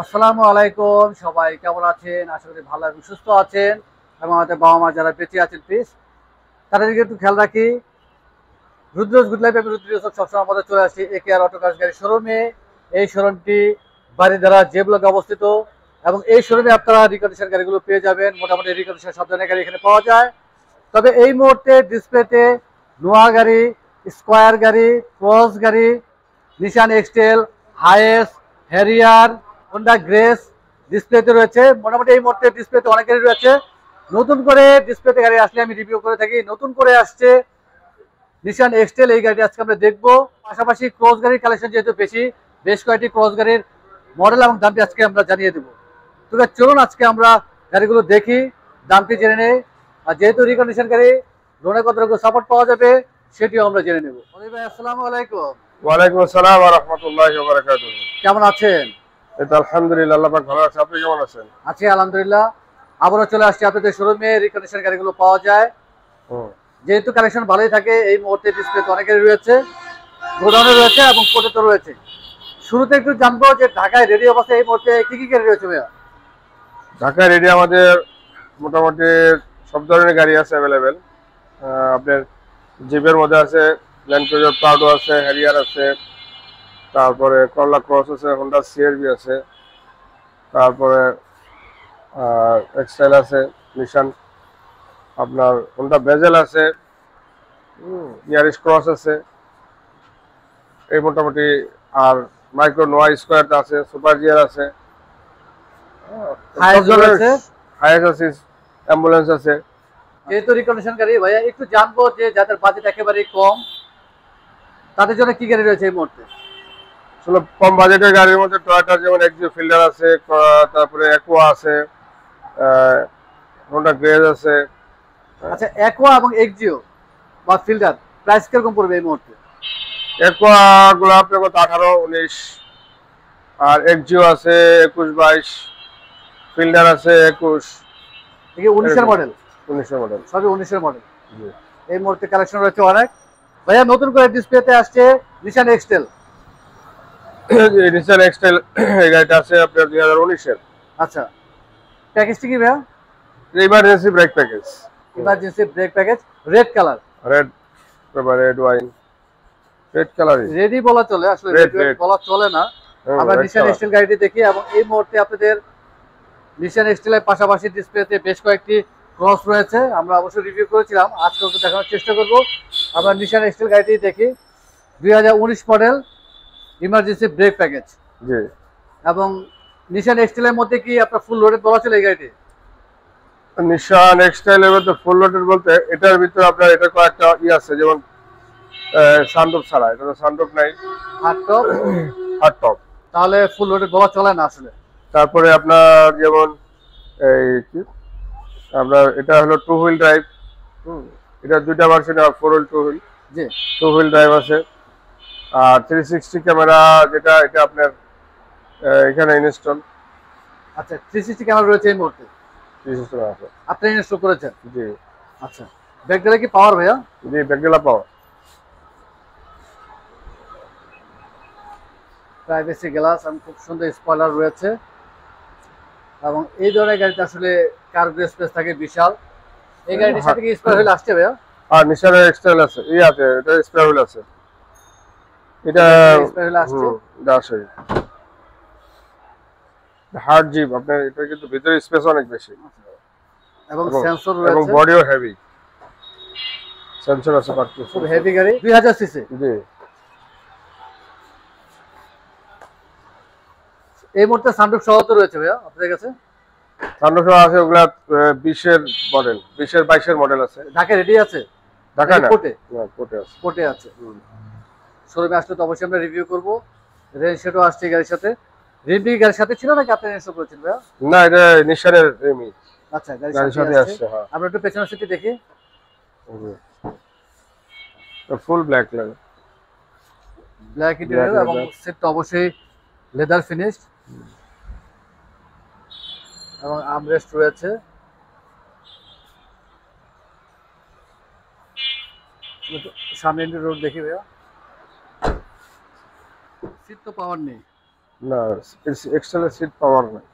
আসসালামু আলাইকুম, সবাই কেমন আছেন? আশা করি ভালো এবং সুস্থ আছেন এবং আমাদের বাবা মা যারা বেঁচে আছেন প্লিজ তাদের দিকে একটু খেয়াল রাখি। রুদ্রজ গুড লাইফ এবং রুদ্র সবসময় আমাদের চলে আসছি একে আর অটো কাজ গাড়ি শোরুমে। এই শোরুমটি বারিধারা জে ব্লকে অবস্থিত এবং এই শোরুমে আপনারা রিকন্ডিশন গাড়িগুলো পেয়ে যাবেন। মোটামুটি রিকন্ডিশন সব ধরনের গাড়ি এখানে পাওয়া যায়। তবে এই মুহূর্তে ডিসপ্লেতে নোয়া গাড়ি, স্কোয়ার গাড়ি, ক্রস গাড়ি, নিশান এক্সটেল, হায়েস, হ্যারিয়ার, হোন্ডা গ্রেস ডিসপ্লেতে রয়েছে। মোটামুটি এই মুহূর্তে ডিসপ্লেতে অনেক গাড়ি রয়েছে। নতুন করে ডিসপ্লেতে গাড়ি আসলে আমি রিভিউ করে থাকি। নতুন করে আসছে নিশান এক্সটেল, এই গাড়িটি আজকে আমরা দেখবো। পাশাপাশি ক্রস গাড়ির কালেকশন যেহেতু বেশ কয়েকটি ক্রস গাড়ির মডেল এবং দামটি আজকে আমরা জানিয়ে দেবো। তবে চলুন আজকে আমরা গাড়িগুলো দেখি, দামটি জেনে নেই। আর যেহেতু রিকন্ডিশন গাড়ি, লোনে কত রকম সাপোর্ট পাওয়া যাবে সেটিও আমরা জেনে নেব। অলি ভাই, আসসালামু আলাইকুম। ওয়ালাইকুম আসসালাম ওয়া রাহমাতুল্লাহি ওয়া বারাকাতুহু। কেমন আছেন? এই তো আলহামদুলিল্লাহ, আল্লাহ পাক ভালো আছে। আপনি কেমন আছেন? আছি আলহামদুলিল্লাহ। আবারও চলে আসছি আপনাদের শোরুমে। রিকন্ডিশন গাড়িগুলো পাওয়া যায়, হুম। যেহেতু কালেকশন ভালোই থাকে। এই মুহূর্তে ডিসপ্লেতে অনেক গাড়ি রয়েছে, গোডাউনে রয়েছে এবং কোর্টে তো রয়েছে। শুরুতে একটু জানবো যে ঢাকায় রেডি অবস্থায় এই মুহূর্তে কি কি গাড়ি রয়েছে ভাইয়া? ঢাকা রেডি আমাদের মোটামুটি সব ধরনের গাড়ি আছে অ্যাভেলেবেল। আপনার জিপের মধ্যে আছে, ল্যান্ড ক্রুজার প্রাউডো আছে, হ্যারিয়ার আছে, তারপরে করলা ক্রস আছে, হোন্ডা সিআরভি আছে, তারপরে এক্সটাইল আছে, নিশান আপনার হোন্ডা বেজেল আছে, ইয়ারিস ক্রস আছে, এই মোটামুটি। আর মাইক্রো নোয়া স্কোয়ার আছে, সুপার জিয়ার আছে, হায়েস রয়েছে। হায়াস আছে, অ্যাম্বুলেন্স আছে। যেহেতু রিকন্ডিশন গাড়ি ভাইয়া, একটু জানবো যে যাদের বাজেট একেবারে কম তাদের জন্য কি গাড়ি রয়েছে এই মুহূর্তে? আসলে কম বাজেটের গাড়ির মধ্যে টয়োটার যেমন এক্সিও ফিল্ডার আছে, তারপরে অ্যাকোয়া আছে, হোন্ডা গ্রেজ আছে। আচ্ছা, অ্যাকোয়া এবং এক্সিও বা ফিল্টার প্রাইস কিরকম পড়বে এই মুহূর্তে? অ্যাকোয়া গুলো আপনার কত 18-19, আর এক্সিও আছে 21-22, ফিল্ডার আছে 21। দেখি 19-এর মডেল, 19 মডেল। সবই 19-এর মডেল। এই মুহূর্তে কালেকশন রয়েছে অনেক। ভাইয়া নতুন করে ডিসপ্লেতে আসছে নিশান এক্সটেল। নিসান এক্সটাইল এই গাড়িটা আছে আপনার 2019-এর। আচ্ছা, প্যাকেজটি কি ভাইয়া? Emergency break package, emergency break package, red colour. Red, red wine, red কালারই। রেডি বলা চলে, আসলে রেড, রেড রেড। বলা চলে না। আমরা রেড নিশান কালার। এক্সটেল গাড়িটি দেখি এবং এই মুহূর্তে আপনাদের নিশান এক্সটেলের পাশাপাশি ডিসপ্লেতে বেশ কয়েকটি ক্রস রয়েছে। আমরা অবশ্যই রিভিউ করেছিলাম, আজকে ওকে দেখানোর চেষ্টা করব। আমরা নিশান এক্সটেল গাড়িটি দেখি। 2019 মডেল, ইমার্জেন্সি ব্রেক প্যাকেজ। জি। এবং নিশান এক্সটেলের মধ্যে কি আপনার ফুল লোডেড বলা চলে এই গাড়িটি? নিশান এক্সটাইলের মধ্যে ফুল লোডেড বলতে এটার ভিতরে আপনার এটা কয়েকটা আছে, যেমন সানরুফ ছাড়া, এটা তো সানরুফ নাই, হার্ড টপ। Hard top. তাহলে ফুল লোডেড বলা চলে না আসলে। তারপরে আপনার যেমন এই কি আপনার এটা হলো টু হুইল ড্রাইভ। এটা দুইটা ভার্সন, আর ফোর হুইল, টু হুইল। জি। টু হুইল ড্রাইভ আছে। আর 360 ক্যামেরা, যেটা এটা আপনার এখানে ইনস্টল। আচ্ছা, 360 ক্যামেরা রয়েছে এই মুহূর্তে, 360 আছে। আপনি ইনস্টল করেছেন? জি। আচ্ছা, ব্যাকডালা কি পাওয়ার ভাইয়া? জি, ব্যাকডেলা পাওয়ার। প্রাইভেসি গ্লাস এবং খুব সুন্দর স্পয়লার রয়েছে। এবং এই ধরনের গাড়িতে আসলে কার্গো স্পেস থাকে বিশাল। এই গাড়িটির সাথে কি স্পেয়ার হুইল আসছে ভাইয়া? আর নিশানের এক্সটাইল আছে, আছে, এটা স্পেয়ার হুইল আছে। এটা স্পেয়ার হুইল আসছে। আসে হার্ড জিপ আপনার, এটা কিন্তু ভিতরে স্পেস অনেক বেশি এবং সেন্সর এবং রয়েছে। বডিও হেভি, সেন্সর আছে পার্টি। খুব হেভি গাড়ি, 2000 সিসি। জি। এই মুহূর্তে সানরুফ সহ তো রয়েছে ভাইয়া আপনাদের কাছে? সানরুফ আছে, ওগুলা 20-এর মডেল, 20-এর 22-এর মডেল আছে। ঢাকা রেডি আছে? ঢাকা না, কোটে? কোটে আছে। কোটে আছে। শোরুমে আসলে তো অবশ্যই আমরা রিভিউ করব। রেঞ্জ সেটও আসছে গাড়ির সাথে। রিমটি গাড়ির সাথে ছিল নাকি আপনি ইনস্টল করেছেন ভাইয়া? না, এটা নিশানের রেমি। আচ্ছা, গাড়ির গাড়ির সাথে সাথে আসছে। আসছে, হ্যাঁ। আমরা একটু পেছনের সিটটি দেখি। ফুল ব্ল্যাক লাগে, ব্ল্যাক ইন্টেরিয়র এবং সিটটা অবশ্যই লেদার ফিনিশড এবং আর্মরেস্ট রয়েছে। সামনে রোড দেখি ভাইয়া, সিট তো পাওয়ার নেই। না, এক্সেলের সিট পাওয়ার নাই।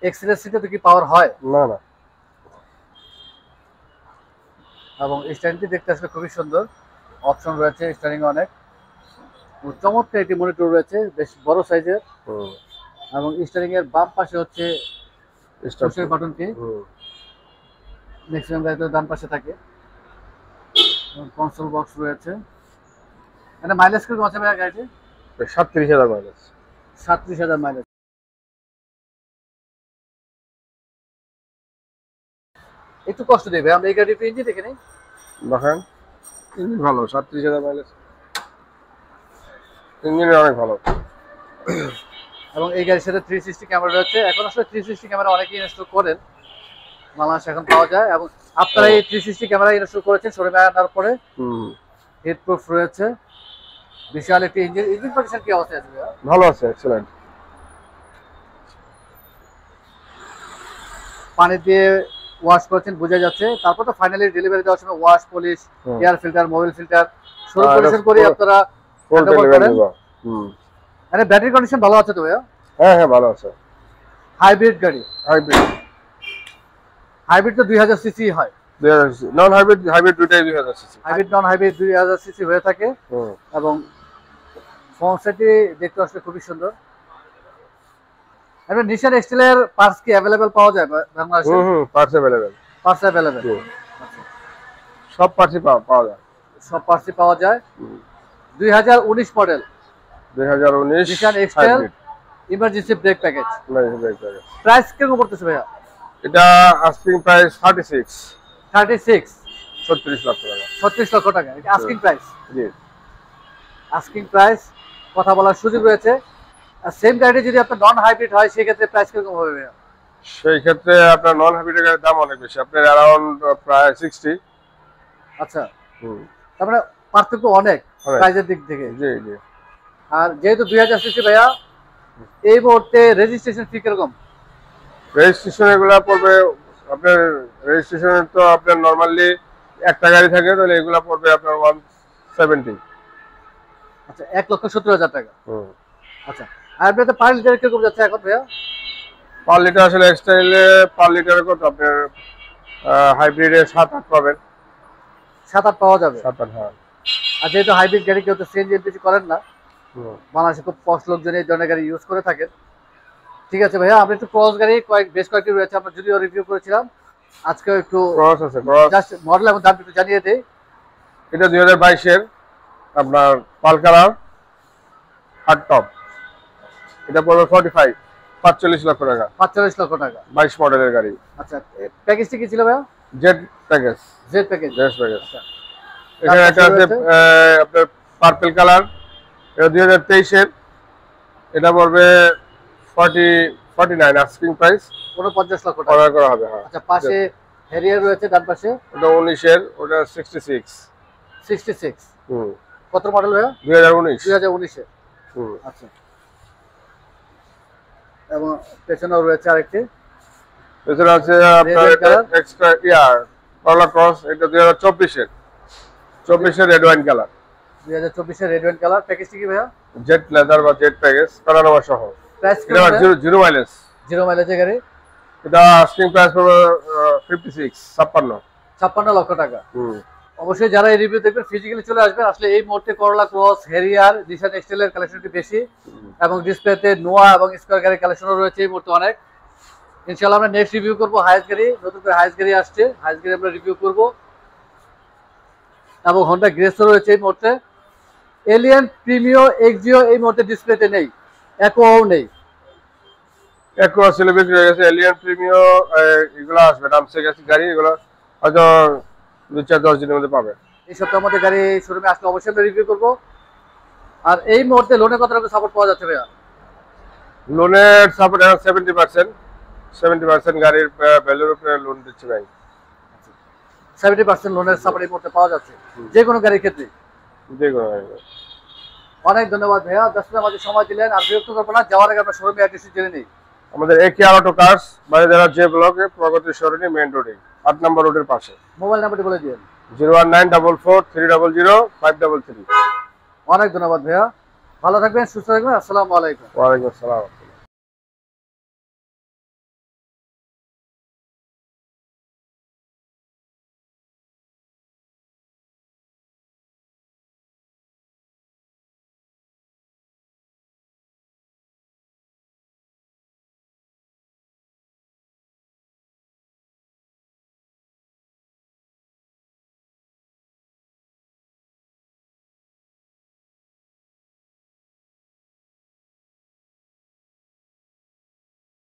এক্সেল সিটে তো কি পাওয়ার হয়? না না। এবং স্ট্যান্ডটি দেখতে আসলে খুবই সুন্দর, অপশন রয়েছে স্টারিং অনেক চমৎকার, একটি মনিটর রয়েছে বেশ বড় সাইজের। হুম। এবং স্টারিং এর বাম পাশে হচ্ছে স্টার্ট পুশের বাটনটি, ম্যাক্সিমাম গাড়িতে ডান পাশে থাকে। কনসোল বক্স রয়েছে। মানে মাইলেজ কিরকম আছে ভাইয়া গাড়িটি? 37,000 মাইলেজ। 37,000 মাইলেজ। একটু কষ্ট দেবে, আমরা এই গাড়ির ইঞ্জিন দেখে নিই। দেখেন ইঞ্জিন ভালো, 37,000 মাইলেজ, ইঞ্জিন অনেক ভালো। এবং এই গাড়ির সাথে 360 ক্যামেরা রয়েছে। এখন আসলে 360 ক্যামেরা অনেকেই ইনস্টল করেন, বাংলাদেশে এখন পাওয়া যায়। এবং আপনারা এই 360 ক্যামেরা ইনস্টল করেছেন শোরুমে আনার পরে। হিট প্রুফ রয়েছে, বিশাল একটি ইঞ্জিন। ইঞ্জিন কন্ডিশন কি অবস্থায় আছে ভাইয়া? ভালো আছে, এক্সেলেন্ট। পানি দিয়ে ওয়াশ করেছেন বোঝা যাচ্ছে। তারপর তো ফাইনালি ডেলিভারি দেওয়ার সময় wash, polish, air filter, Mobil filter সব পরিষ্কার করে আপনারা ফুল ডেলিভারি দেব। মানে ব্যাটারি কন্ডিশন ভালো আছে তো ভাইয়া? হ্যাঁ হ্যাঁ, ভালো আছে। হাইব্রিড গাড়ি? হাইব্রিড। হাইব্রিড তো 2000 সিসি হয়। 2000 সিসি। নন হাইব্রিড, হাইব্রিড দুটাই 2000 CC. Hybrid non hybrid 2000 CC হয়ে থাকে। এবং ফ্রন্ট সাইডটি দেখতে আসলে খুবই সুন্দর। এবং নিশান এক্সটেলের পার্টস কি अवेलेबल পাওয়া যায় বাংলাদেশে? Parts available. পার্টস अवेलेबल, সব পার্টসই পাওয়া যায়। সব পার্টসই পাওয়া যায়। 2019 মডেল 2019 নিশান এক্সটেল ইমার্জেন্সি ব্রেক প্যাকেজ। প্রাইস কিরকম পড়তেছে ভাইয়া? এটা আস্কিং প্রাইস 36 36 36 লাখ টাকা। 36 লক্ষ টাকা এটা আস্কিং প্রাইস। জি, আস্কিং প্রাইস, কথা বলার সুযোগ রয়েছে। আর সেম গাড়ি যদি আপনার নন হাইব্রিড হয় সেই ক্ষেত্রে প্রাইস কিরকম হবে ভাইয়া? সেই ক্ষেত্রে আপনার নন হাইব্রিডের গাড়ির দাম অনেক বেশি, আপনার অ্যারাউন্ড প্রায় 60। আচ্ছা, তার মানে পার্থক্য অনেক প্রাইসের দিক থেকে। জি জি। আর যেহেতু 2000 সিসি ভাইয়া, এই মুহূর্তে রেজিস্ট্রেশন ফি কিরকম? রেজিস্ট্রেশন এগুলা পড়বে আপনার, রেজিস্ট্রেশনের তো আপনার নরমালি একটা গাড়ি থাকে, তাহলে এগুলা পড়বে আপনার 170। আচ্ছা, 1,70,000 টাকা। আচ্ছা, আর আপনাদের পার লিটার কিরকম যাচ্ছে এখন ভাইয়া? পার লিটার আসলে এক্সটাইলে পার লিটারে কত আপনার হাইব্রিডে 7-8 পাবেন। 7-8 পাওয়া যাবে? 7-8, হ্যাঁ। আর যেহেতু হাইব্রিড গাড়ি কেউ তো সিএনজি এলপিজি করেন না, বাংলাদেশে খুব কম লোকজন এই ধরনের গাড়ি ইউজ করে থাকেন। ঠিক আছে ভাইয়া, আমরা একটু ক্রস গাড়ি বেশ কয়েকটি রয়েছে, আমরা যদিও রিভিউ করেছিলাম, আজকেও একটু ক্রস আছে, ক্রস জাস্ট মডেল এবং দাম একটু জানিয়ে দেই। এটা 2022 এর আপনার পাল কালার হার্ড টপ, এটা পড়বে 45 লক্ষ টাকা। 45 লক্ষ টাকা, 22 মডেলের গাড়ি। আচ্ছা, প্যাকেজটি কি ছিল ভাইয়া? Z package. Z package, Z package. এখানে একটা আছে আপনার পার্পল কালার, এটা 2023 এর, এটা পড়বে 49 আস্কিং প্রাইস। 49 লক্ষ টাকা অর্ডার করা হবে, হ্যাঁ। আচ্ছা, পাশে হ্যারিয়ার রয়েছে ডান পাশে, ওটা 19 এর, ওটা 66। কত মডেল ভাইয়া? 2019। 2019 এর। আচ্ছা, এবং পেছনেও রয়েছে আরেকটি, পেছনে আছে আপনার এক্সট্রা করলা ক্রস, এটা 2024 এর, 24 এর রেড ওয়াইন কালার। 2024 এর রেড ওয়াইন কালার। প্যাকেজটি কি ভাইয়া? জেট লেদার বা জেট প্যাকেজ, কালার সহ। প্রাইস কি? Zero mileage. জিরো মাইলেজের গাড়ি। এটা আস্কিং প্রাইস পড়বে 56 লক্ষ টাকা। অবশ্যই যারা এই রিভিউ দেখবেন ফিজিক্যালি চলে আসবেন। আসলে এই মুহূর্তে করলা ক্রস, হ্যারিয়ার, নিশান এক্সটেলের কালেকশনটি বেশি, এবং ডিসপ্লেতে নোয়া এবং স্কয়ার গাড়ির কালেকশনও রয়েছে এই মুহূর্তে অনেক। ইনশাআল্লাহ আমরা নেক্সট রিভিউ করব হাইস গাড়ি, নতুন করে হাইস গাড়ি আসছে, হাইস গাড়ি আমরা রিভিউ করব। এবং হন্ডা গ্রেসও রয়েছে এই মুহূর্তে। এলিয়ান, প্রিমিও, এক্সিও এই মুহূর্তে ডিসপ্লেতে নেই, একোও নেই। একো আসলে বিক্রি হয়ে গেছে। এলিয়ান, প্রিমিও এগুলো আসবে, নামছে গেছে গাড়ি, এগুলো হয়তো 2-4-10 দিনের মধ্যে পাবে। এই সপ্তাহের মধ্যে গাড়ি শোরুমে আসলে অবশ্যই আমরা রিভিউ করব। আর এই মুহূর্তে লোনে কত টাকা সাপোর্ট পাওয়া যাচ্ছে ভাইয়া? লোনের সাপোর্ট এখন 70% গাড়ির ভ্যালুর উপরে লোন দিচ্ছে ব্যাংক। 70% লোনের সাপোর্ট এই মুহূর্তে পাওয়া যাচ্ছে যে কোনো গাড়ির ক্ষেত্রে। যে কোনো গাড়ি। অনেক ধন্যবাদ ভাইয়া, 10 মিনিট আমাদের সময় দিলেন। আর বিরক্ত করবো না, যাওয়ার আগে আমরা শোরুমে অ্যাড্রেস জেনে নিই। আমাদের একে অটো কার্স, বাজার যে ব্লকে, প্রগতি সরণি, মেইন রোডে, 8 নম্বর রোডের পাশে। মোবাইল নাম্বারটি বলে দিন। 01944 300 533। অনেক ধন্যবাদ ভাইয়া। ভালো থাকবেন, সুস্থ থাকবেন। আসসালামু আলাইকুম। ওয়ালাইকুম আসসালাম।